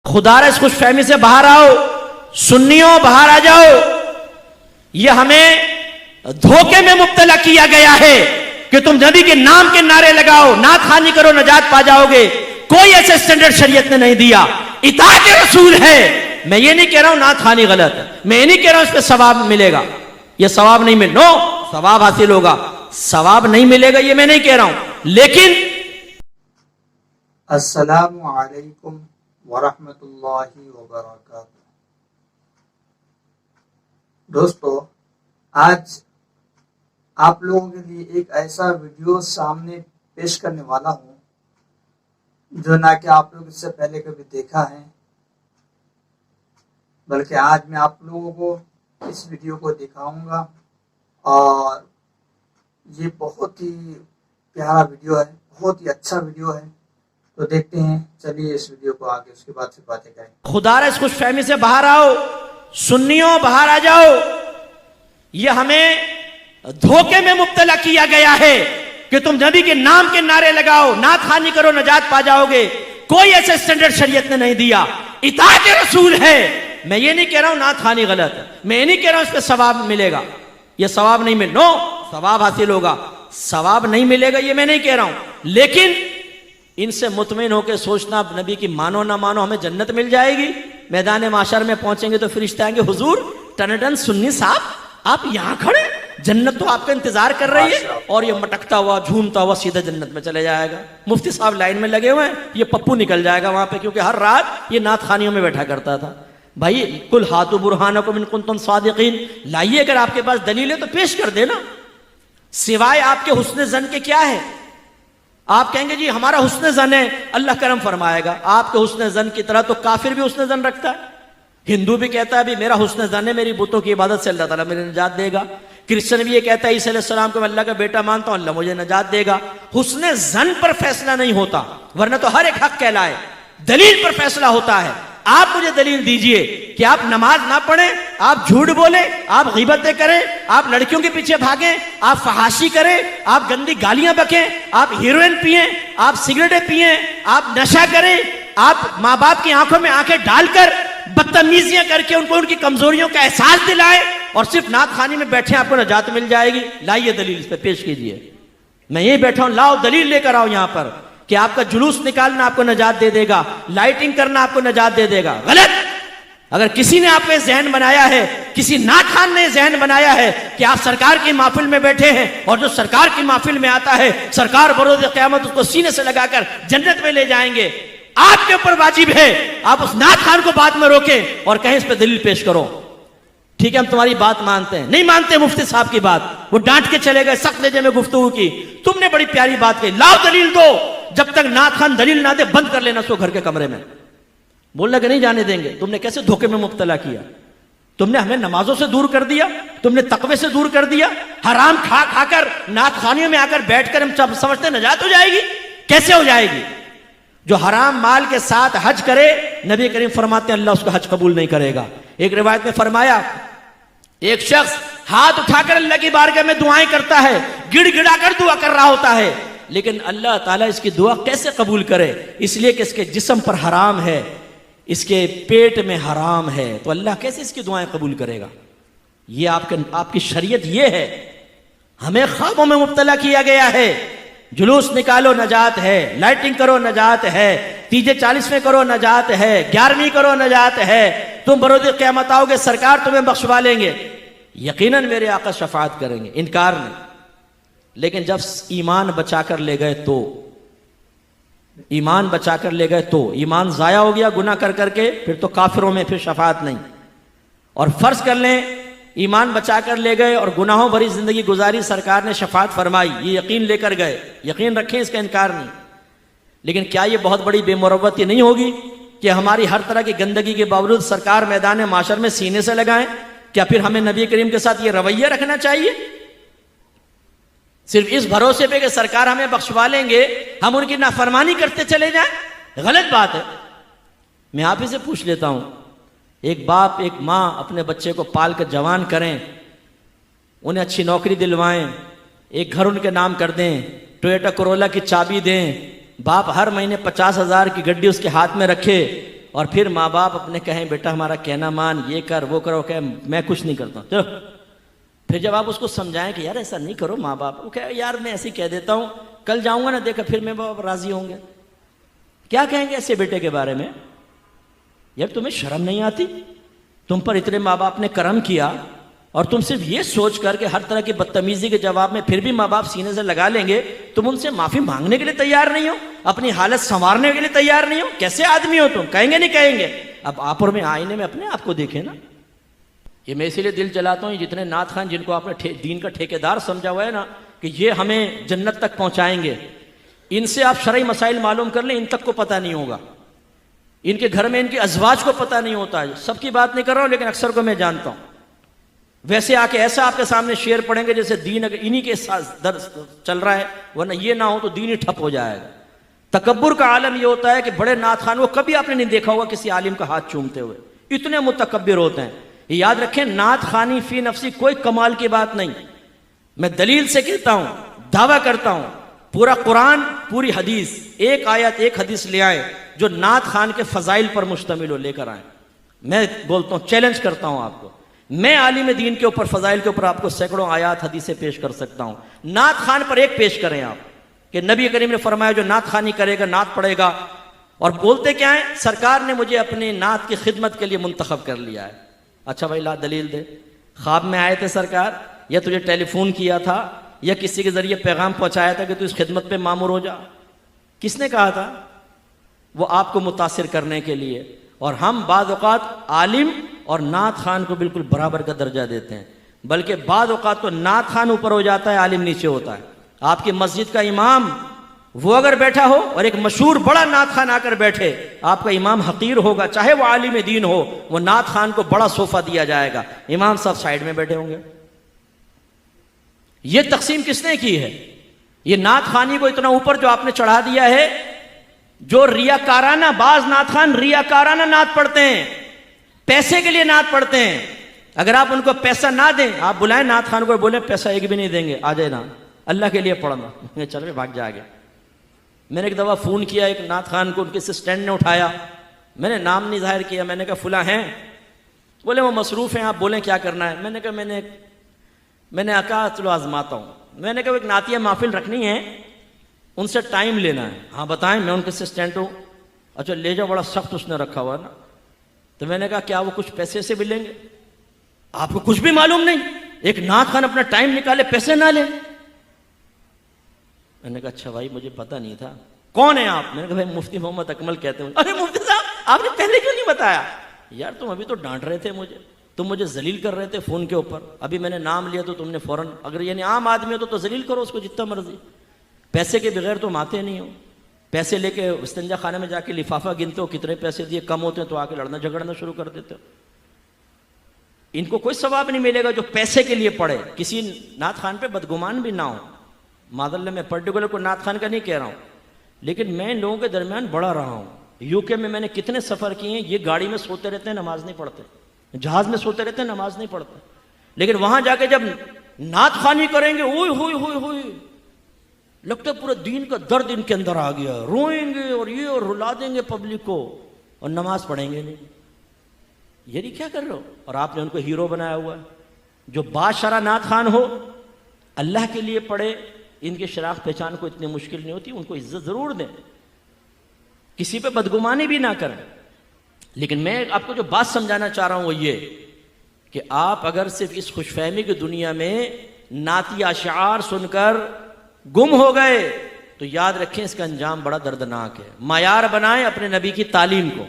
خدا را اس خوش فہمی سے باہر آؤ، سنیوں باہر آ جاؤ. یہ ہمیں دھوکے میں مبتلا کیا گیا ہے کہ تم نبی کے نام کے نعرے لگاؤ، نعت خوانی کرو، نجات پا جاؤ گے. کوئی ایسے سٹینڈرڈ شریعت نے نہیں دیا. اطاعت رسول ہے. میں یہ نہیں کہہ رہا ہوں نعت خوانی غلط ہے، میں یہ نہیں کہہ رہا ہوں اس پہ ثواب ملے گا، یہ ثواب نہیں مل نو ثواب حاصل ہوگا، ثواب نہیں ملے گا یہ میں نہیں کہہ رہا ہوں. لیکن السلام علیکم ورحمۃ اللہ وبرکاتہ. دوستو، آج آپ لوگوں کے لیے ایک ایسا ویڈیو سامنے پیش کرنے والا ہوں جو نہ کہ آپ لوگ اس سے پہلے کبھی دیکھا ہے، بلکہ آج میں آپ لوگوں کو اس ویڈیو کو دکھاؤں گا. اور یہ بہت ہی پیارا ویڈیو ہے، بہت ہی اچھا ویڈیو ہے. تو دیکھتے ہیں، چلیے اس ویڈیو کو آگے اس کے بعد سے باتیں کریں. خدا را اس خوش فہمی سے باہر آؤ، سنیوں باہر آ جاؤ. یہ ہمیں دھوکے میں مبتلا کیا گیا ہے کہ تم نبی کے نام کے نعرے لگاؤ، نعت خوانی کرو، نجات پا جاؤ گے. کوئی ایسے سٹینڈرڈ شریعت نے نہیں دیا. اطاعت رسول ہے. میں یہ نہیں کہہ رہا ہوں نعت خوانی غلط ہے، میں یہ نہیں کہہ رہا ہوں اس پہ ثواب ملے گا، یہ ثواب نہیں مل نو ثواب حاصل ہوگا، ثواب نہیں ملے گا یہ میں نہیں کہہ رہا ہوں. لیکن ان سے مطمئن ہو کے سوچنا نبی کی مانو نہ مانو ہمیں جنت مل جائے گی. میدان معاشر میں پہنچیں گے تو فرشتے آئیں گے، حضور ٹنڈن سنی صاحب آپ یہاں کھڑے، جنت تو آپ کا انتظار کر رہی ہے. اور یہ مٹکتا ہوا جھومتا ہوا سیدھا جنت میں چلے جائے گا. مفتی صاحب لائن میں لگے ہوئے ہیں، یہ پپو نکل جائے گا وہاں پہ، کیونکہ ہر رات یہ نعت خوانیوں میں بیٹھا کرتا تھا. بھائی کل ہاتھو برہانکم ان کنتم صادقین، لائیے اگر آپ کے پاس دلیل ہے تو پیش کر دینا. سوائے آپ کے حسن زن کے کیا ہے؟ آپ کہیں گے جی ہمارا حسن زن ہے، اللہ کرم فرمائے گا. آپ کے حسن زن کی طرح تو کافر بھی حسن زن رکھتا ہے. ہندو بھی کہتا ہے بھی میرا حسن زن ہے، میری بتوں کی عبادت سے اللہ تعالیٰ میرے نجات دے گا. کرسچن بھی یہ کہتا ہے عیسیٰ علیہ السلام کو میں اللہ کا بیٹا مانتا ہوں، اللہ مجھے نجات دے گا. حسن زن پر فیصلہ نہیں ہوتا، ورنہ تو ہر ایک حق کہلائے. دلیل پر فیصلہ ہوتا ہے. آپ مجھے دلیل دیجئے کہ آپ نماز نہ پڑھیں، آپ جھوٹ بولیں، آپ غیبتیں کریں، آپ لڑکیوں کے پیچھے بھاگیں، آپ فحاشی کریں، آپ گندی گالیاں بکیں، آپ ہیروئن پئیں، آپ سگریٹیں پئیں، آپ نشہ کریں، آپ ماں باپ کی آنکھوں میں آنکھیں ڈال کر بدتمیزیاں کر کے ان کو ان کی کمزوریوں کا احساس دلائیں، اور صرف نعت خوانی میں بیٹھے آپ کو نجات مل جائے گی. لائیے دلیل اس پہ پیش کیجئے. میں یہی بیٹھا ہوں، لاؤ دلیل لے کر آؤ یہاں پر کہ آپ کا جلوس نکالنا آپ کو نجات دے دے گا، لائٹنگ کرنا آپ کو نجات دے دے گا. غلط. اگر کسی نے آپ کو ذہن بنایا ہے، کسی نعت خوان نے ذہن بنایا ہے کہ آپ سرکار کی محفل میں بیٹھے ہیں، اور جو سرکار کی محفل میں آتا ہے سرکار بروز قیامت اس کو سینے سے لگا کر جنت میں لے جائیں گے، آپ کے اوپر واجب ہے آپ اس نعت خوان کو بعد میں روکیں اور کہیں اس پہ دلیل پیش کرو. ٹھیک ہے ہم تمہاری بات مانتے ہیں. نہیں مانتے مفتی صاحب کی بات، وہ ڈانٹ کے چلے گئے، سخت لہجے میں گفتگو کی. تم نے بڑی پیاری بات کہی، لاؤ دلیل دو. جب تک نعت خوان دلیل نہ دے بند کر لینا سو گھر کے کمرے میں. بولنا کہ نہیں جانے دیں گے. تم نے کیسے دھوکے میں مبتلا کیا؟ تم نے ہمیں نمازوں سے دور کر دیا، تم نے تقوی سے دور کر دیا. حرام کھا کھا کر نعت خوانیوں میں آ کر بیٹھ کر ہم سمجھتے نجات ہو جائے گی. کیسے ہو جائے گی؟ جو حرام مال کے ساتھ حج کرے نبی کریم فرماتے ہیں اللہ اس کا حج قبول نہیں کرے گا. ایک روایت میں فرمایا ایک شخص ہاتھ اٹھا کر اللہ کی بارگاہ میں دعائیں کرتا ہے، گڑ گڑا کر دعا کر رہا ہوتا ہے، لیکن اللہ تعالیٰ اس کی دعا کیسے قبول کرے؟ اس لیے کہ اس کے جسم پر حرام ہے، اس کے پیٹ میں حرام ہے، تو اللہ کیسے اس کی دعائیں قبول کرے گا؟ یہ آپ کی شریعت یہ ہے. ہمیں خوابوں میں مبتلا کیا گیا ہے. جلوس نکالو نجات ہے، لائٹنگ کرو نجات ہے، تیجے 40ویں کرو نجات ہے، 11ویں کرو نجات ہے. تم بروز قیامت آؤ گے سرکار تمہیں بخشوا لیں گے. یقیناً میرے آقا شفاعت کریں گے، انکار نہیں. لیکن جب ایمان بچا کر لے گئے تو ایمان بچا کر لے گئے تو ایمان ضائع ہو گیا گناہ کر کر کے، پھر تو کافروں میں پھر شفاعت نہیں. اور فرض کر لیں ایمان بچا کر لے گئے اور گناہوں بھری زندگی گزاری، سرکار نے شفاعت فرمائی، یہ یقین لے کر گئے، یقین رکھیں اس کا انکار نہیں. لیکن کیا یہ بہت بڑی بے مروتی نہیں ہوگی کہ ہماری ہر طرح کی گندگی کے باوجود سرکار میدان معاشر میں سینے سے لگائیں؟ کیا پھر ہمیں نبی کریم کے ساتھ یہ رویہ رکھنا چاہیے؟ صرف اس بھروسے پہ کہ سرکار ہمیں بخشوا لیں گے ہم ان کی نافرمانی کرتے چلے جائیں؟ غلط بات ہے. میں آپ ہی سے پوچھ لیتا ہوں، ایک باپ ایک ماں اپنے بچے کو پال کر جوان کریں، انہیں اچھی نوکری دلوائیں، ایک گھر ان کے نام کر دیں، ٹویوٹا کرولا کی چابی دیں، باپ ہر مہینے 50,000 کی گڈی اس کے ہاتھ میں رکھے اور پھر ماں باپ اپنے کہیں بیٹا ہمارا کہنا مان، یہ کر وہ کرو، کہ میں کچھ نہیں کرتا ہوں، چلو. پھر جب آپ اس کو سمجھائیں کہ یار ایسا نہیں کرو، ماں باپ وہ کہے یار میں ایسے ہی کہہ دیتا ہوں، کل جاؤں گا نا دیکھا پھر میں باپ راضی ہوں گے. کیا کہیں گے ایسے بیٹے کے بارے میں؟ یار تمہیں شرم نہیں آتی؟ تم پر اتنے ماں باپ نے کرم کیا اور تم صرف یہ سوچ کر کہ ہر طرح کی بدتمیزی کے جواب میں پھر بھی ماں باپ سینے سے لگا لیں گے، تم ان سے معافی مانگنے کے لیے تیار نہیں ہو، اپنی حالت سنوارنے کے لیے تیار نہیں ہو. کیسے آدمی ہو تم؟ کہیں گے نہیں کہیں گے. اب آپ اور میں آئینے میں اپنے آپ کو دیکھیں نا. یہ میں اسی لیے دل جلاتا ہوں، جتنے نعت خان جن کو آپ نے دین کا ٹھیکیدار سمجھا ہوا ہے نا کہ یہ ہمیں جنت تک پہنچائیں گے، ان سے آپ شرعی مسائل معلوم کر لیں، ان تک کو پتہ نہیں ہوگا. ان کے گھر میں ان کے ازواج کو پتہ نہیں ہوتا ہے. سب کی بات نہیں کر رہا ہوں لیکن اکثر کو میں جانتا ہوں. ویسے آ کے ایسا آپ کے سامنے شعر پڑھیں گے جیسے دین اگر انہی کے ساتھ درس چل رہا ہے، ورنہ یہ نہ ہو تو دین ہی ٹھپ ہو جائے گا. تکبر کا عالم یہ ہوتا ہے کہ بڑے نعت خان وہ کبھی آپ نے نہیں دیکھا ہوگا کسی عالم کا ہاتھ چومتے ہوئے، اتنے متکبر ہوتے ہیں. یاد رکھیں نعت خوانی فی نفسی کوئی کمال کی بات نہیں. میں دلیل سے کہتا ہوں، دعویٰ کرتا ہوں، پورا قرآن پوری حدیث ایک آیت ایک حدیث لے آئے جو نعت خان کے فضائل پر مشتمل ہو، لے کر آئیں. میں بولتا ہوں، چیلنج کرتا ہوں آپ کو، میں عالم دین کے اوپر فضائل کے اوپر آپ کو سینکڑوں آیات حدیثیں پیش کر سکتا ہوں. نعت خان پر ایک پیش کریں آپ کہ نبی کریم نے فرمایا جو نعت خوانی کرے گا نعت پڑھے گا. اور بولتے کیا ہیں؟ سرکار نے مجھے اپنی نعت کی خدمت کے لیے منتخب کر لیا ہے. اچھا بھائی لا دلیل دے. خواب میں آئے تھے سرکار، یا تجھے ٹیلی فون کیا تھا، یا کسی کے ذریعے پیغام پہنچایا تھا کہ تو اس خدمت پہ مامور ہو جا؟ کس نے کہا تھا؟ وہ آپ کو متاثر کرنے کے لیے. اور ہم بعض اوقات عالم اور نعت خان کو بالکل برابر کا درجہ دیتے ہیں، بلکہ بعض اوقات تو نعت خان اوپر ہو جاتا ہے، عالم نیچے ہوتا ہے. آپ کی مسجد کا امام وہ اگر بیٹھا ہو اور ایک مشہور بڑا نعت خان آ کر بیٹھے، آپ کا امام حقیر ہوگا، چاہے وہ عالم دین ہو. وہ نعت خان کو بڑا صوفہ دیا جائے گا، امام صاحب سائیڈ میں بیٹھے ہوں گے. یہ تقسیم کس نے کی ہے؟ یہ نعت خوانی کو اتنا اوپر جو آپ نے چڑھا دیا ہے. جو ریاکارانہ، بعض نعت خان ریاکارانہ نعت پڑھتے ہیں، پیسے کے لیے نعت پڑھتے ہیں. اگر آپ ان کو پیسہ نہ دیں، آپ بلائیں نعت خان کو، بولیں پیسہ ایک بھی نہیں دیں گے، آ جائے نا اللہ کے لیے پڑھنا، چل بھاگ جا گیا. میں نے ایک دفعہ فون کیا ایک نعت خان کو، ان کے اسسٹنٹ نے اٹھایا، میں نے نام نہیں ظاہر کیا، میں نے کہا فلاں ہیں؟ بولے وہ مصروف ہیں، آپ بولیں کیا کرنا ہے. میں نے کہا میں نے کہا چلو آزماتا ہوں. میں نے کہا ایک نعتیہ محفل رکھنی ہے، ان سے ٹائم لینا ہے. ہاں بتائیں، میں ان کے اسسٹنٹ ہوں. اچھا لے جاؤ. بڑا سخت اس نے رکھا ہوا نا. تو میں نے کہا کیا وہ کچھ پیسے سے بھی لیں گے؟ آپ کو کچھ بھی معلوم نہیں، ایک نعت خان اپنا ٹائم نکالے پیسے نہ لے. میں نے کہا اچھا بھائی مجھے پتہ نہیں تھا. کون ہیں آپ؟ میں نے کہا بھائی مفتی محمد اکمل کہتے ہیں. ارے مفتی صاحب آپ نے پہلے کیوں نہیں بتایا؟ یار تم ابھی تو ڈانٹ رہے تھے مجھے، تم مجھے ذلیل کر رہے تھے فون کے اوپر، ابھی میں نے نام لیا تو تم نے فوراً، اگر یعنی عام آدمی ہو تو ذلیل کرو اس کو جتنا مرضی، پیسے کے بغیر تم آتے نہیں ہو. پیسے لے کے استنجا خانے میں جا کے لفافہ گنتے ہو کتنے پیسے دیے، کم ہوتے ہیں تو آ کے لڑنا جھگڑنا شروع کر دیتے ہو. ان کو کوئی ثواب نہیں ملے گا جو پیسے کے لیے پڑھے. کسی نعت خان پہ بدگمان بھی نہ ہو. معذاللہ میں پرٹیکولر کو نعت خان کا نہیں کہہ رہا ہوں، لیکن میں ان لوگوں کے درمیان بڑا رہا ہوں. یو کے میں نے کتنے سفر کیے ہیں، یہ گاڑی میں سوتے رہتے ہیں نماز نہیں پڑھتے، جہاز میں سوتے رہتے ہیں نماز نہیں پڑھتے، لیکن وہاں جا کے جب نعت خوانی کریں گے ہوئی ہوئی ہوئی ہوئی لگتا ہے پورا دین کا درد ان کے اندر آ گیا، روئیں گے اور یہ اور رلا دیں گے پبلک کو، اور نماز پڑھیں گے نہیں. یہ نہیں کیا کر رہے ہو؟ اور آپ نے ان کو ہیرو بنایا ہوا ہے. جو بادشاہ نعت خان ہو اللہ کے لیے پڑھے، ان کی شناخت پہچان کو اتنی مشکل نہیں ہوتی، ان کو عزت ضرور دیں، کسی پہ بدگمانی بھی نہ کریں. لیکن میں آپ کو جو بات سمجھانا چاہ رہا ہوں وہ یہ کہ آپ اگر صرف اس خوش فہمی کی دنیا میں نعتیہ اشعار سن کر گم ہو گئے تو یاد رکھیں اس کا انجام بڑا دردناک ہے. معیار بنائیں اپنے نبی کی تعلیم کو،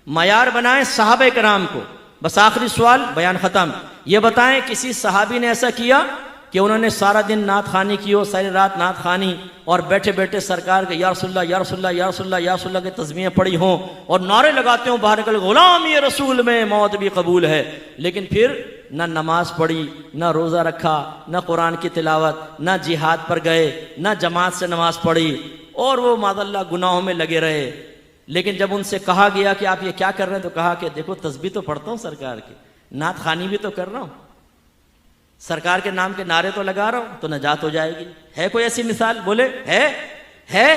معیار بنائیں صحابہ کرام کو. بس آخری سوال، بیان ختم. یہ بتائیں کسی صحابی نے ایسا کیا کہ انہوں نے سارا دن نعت خوانی کی ہو، ساری رات نعت خوانی، اور بیٹھے بیٹھے سرکار کے یا رسول اللہ یا رسول اللہ یا رسول اللہ یا رسول اللہ کے تسبیحیں پڑھی ہوں اور نعرے لگاتے ہوں باہر نکل، غلام یہ رسول میں موت بھی قبول ہے، لیکن پھر نہ نماز پڑھی، نہ روزہ رکھا، نہ قرآن کی تلاوت، نہ جہاد پر گئے، نہ جماعت سے نماز پڑھی، اور وہ معذاللہ گناہوں میں لگے رہے. لیکن جب ان سے کہا گیا کہ آپ یہ کیا کر رہے ہیں تو کہا کہ دیکھو تسبیح تو پڑھتا ہوں سرکار کی، نعت خوانی بھی تو کر رہا ہوں، سرکار کے نام کے نعرے تو لگا رہا ہوں، تو نجات ہو جائے گی. ہے کوئی ایسی مثال؟ بولے ہے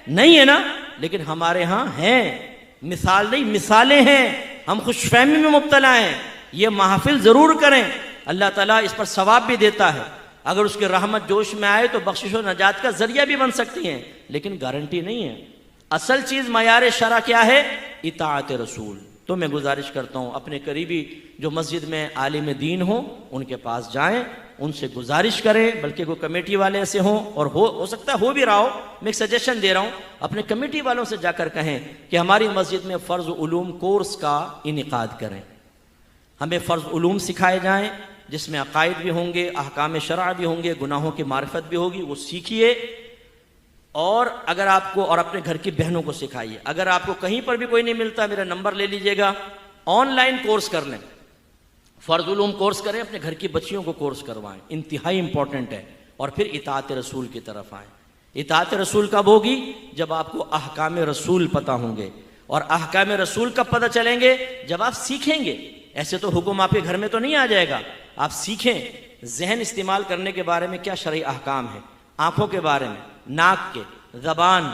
نہیں ہے نا؟ لیکن ہمارے ہاں ہیں. مثال نہیں، مثالیں ہیں. ہم خوش فہمی میں مبتلا ہیں. یہ محافل ضرور کریں، اللہ تعالیٰ اس پر ثواب بھی دیتا ہے. اگر اس کی رحمت جوش میں آئے تو بخشش و نجات کا ذریعہ بھی بن سکتی ہیں، لیکن گارنٹی نہیں ہے. اصل چیز معیار شرع کیا ہے؟ اطاعت رسول. تو میں گزارش کرتا ہوں اپنے قریبی جو مسجد میں عالم دین ہوں ان کے پاس جائیں، ان سے گزارش کریں، بلکہ کوئی کمیٹی والے ایسے ہوں، اور ہو سکتا ہے ہو بھی رہا ہو، میں ایک سجیشن دے رہا ہوں، اپنے کمیٹی والوں سے جا کر کہیں کہ ہماری مسجد میں فرض علوم کورس کا انعقاد کریں. ہمیں فرض علوم سکھائے جائیں جس میں عقائد بھی ہوں گے، احکام شرع بھی ہوں گے، گناہوں کی معرفت بھی ہوگی، وہ سیکھیے. اور اگر آپ کو، اور اپنے گھر کی بہنوں کو سکھائیے. اگر آپ کو کہیں پر بھی کوئی نہیں ملتا، میرا نمبر لے لیجئے گا، آن لائن کورس کر لیں، فرض علوم کورس کریں، اپنے گھر کی بچیوں کو کورس کروائیں، انتہائی امپورٹنٹ ہے. اور پھر اطاعت رسول کی طرف آئیں. اطاعت رسول کب ہوگی؟ جب آپ کو احکام رسول پتہ ہوں گے. اور احکام رسول کب پتہ چلیں گے؟ جب آپ سیکھیں گے. ایسے تو حکم آپ کے گھر میں تو نہیں آ جائے گا. آپ سیکھیں ذہن استعمال کرنے کے بارے میں کیا شرعی احکام ہے، آنکھوں کے بارے میں، ناک کے، زبان،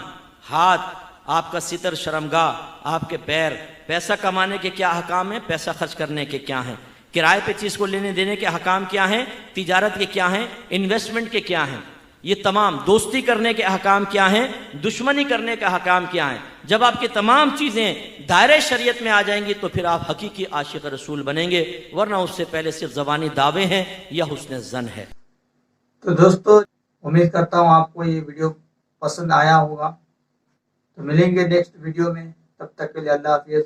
ہاتھ، آپ کا ستر شرمگاہ، آپ کے پیر، پیسہ کمانے کے کیا احکام ہیں، پیسہ خرچ کرنے کے کیا ہیں، کرائے پہ چیز کو لینے دینے کے احکام کیا ہیں، تجارت کے کیا ہیں، انویسٹمنٹ کے کیا ہیں، یہ تمام، دوستی کرنے کے احکام کیا ہیں، دشمنی کرنے کے احکام کیا ہیں. جب آپ کی تمام چیزیں دائرۂ شریعت میں آ جائیں گی تو پھر آپ حقیقی عاشق رسول بنیں گے، ورنہ اس سے پہلے صرف زبانی دعوے ہیں یا حسن ظن ہے. تو دوستو امید کرتا ہوں آپ کو یہ ویڈیو پسند آیا ہوگا. تو ملیں گے نیکسٹ ویڈیو میں، تب تک کے لیے اللہ حافظ.